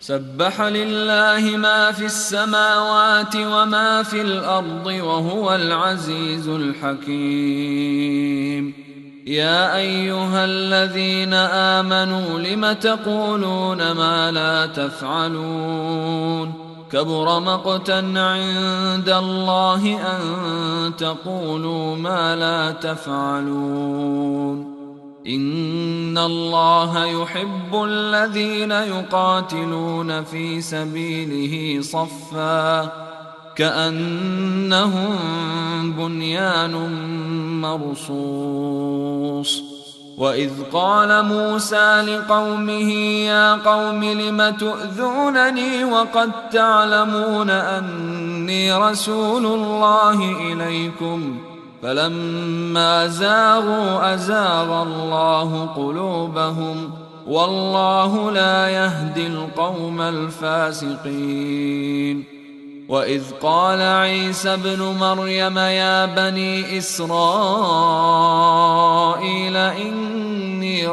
سبح لله ما في السماوات وما في الأرض وهو العزيز الحكيم. يا أيها الذين آمنوا لم تقولون ما لا تفعلون؟ كبر مقتا عند الله أن تقولوا ما لا تفعلون. إن الله يحب الذين يقاتلون في سبيله صفا كأنهم بنيان مرصوص. وإذ قال موسى لقومه يا قوم لم تؤذونني وقد تعلمون أني رسول الله إليكم فلما زاغوا أزاغ الله قلوبهم والله لا يهدي القوم الفاسقين. وإذ قال عيسى ابن مريم يا بني إسرائيل إني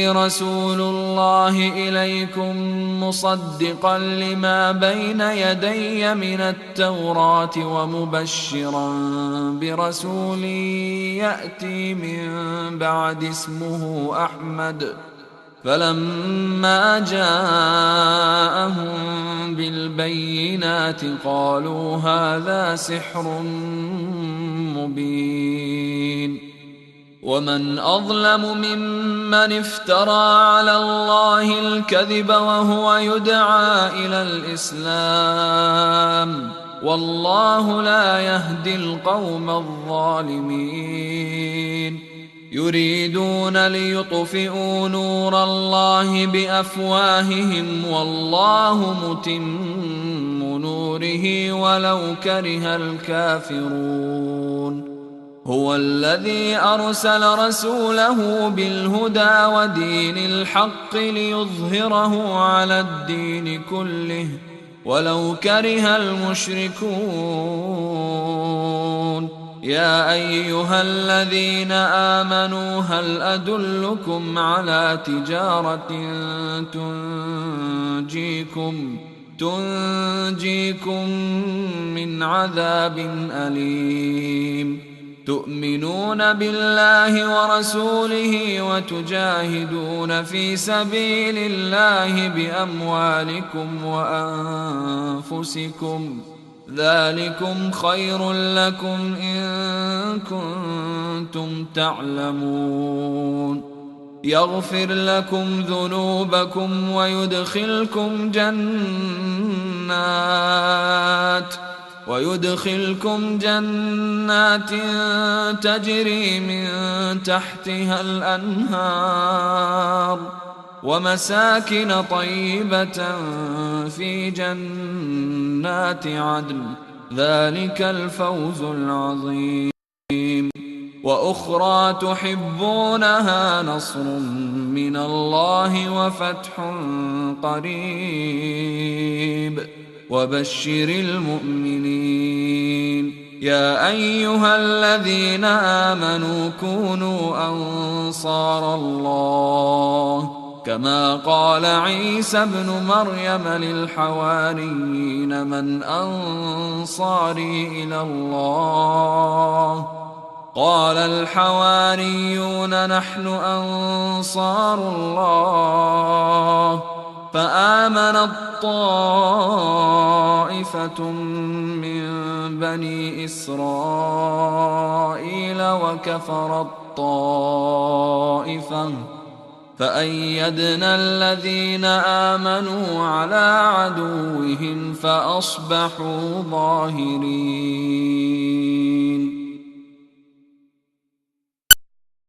رسول الله إليكم مصدقا لما بين يدي من التوراة ومبشرا برسول يأتي من بعد اسمه أحمد. فلما جاءهم بالبينات قالوا هذا سحر مبين. ومن أظلم ممن افترى على الله الكذب وهو يدعى إلى الإسلام والله لا يهدي القوم الظالمين. يريدون ليطفئوا نور الله بأفواههم والله متم نوره ولو كره الكافرون. هو الذي أرسل رسوله بالهدى ودين الحق ليظهره على الدين كله ولو كره المشركون. يا أيها الذين آمنوا هل أدلكم على تجارة تنجيكم من عذاب أليم؟ تؤمنون بالله ورسوله وتجاهدون في سبيل الله بأموالكم وأنفسكم ذلكم خير لكم إن كنتم تعلمون. يغفر لكم ذنوبكم ويدخلكم جنات تجري من تحتها الأنهار ومساكن طيبة في جنات عدن ذلك الفوز العظيم. وأخرى تحبونها نصر من الله وفتح قريب وبشر المؤمنين. يا أيها الذين آمنوا كونوا أنصار الله كما قال عيسى ابن مريم للحواريين من أنصاري إلى الله؟ قال الحواريون نحن أنصار الله. فآمنت طائفة من بني إسرائيل وكفرت طائفة فأيدنا الذين آمنوا على عدوهم فأصبحوا ظاهرين.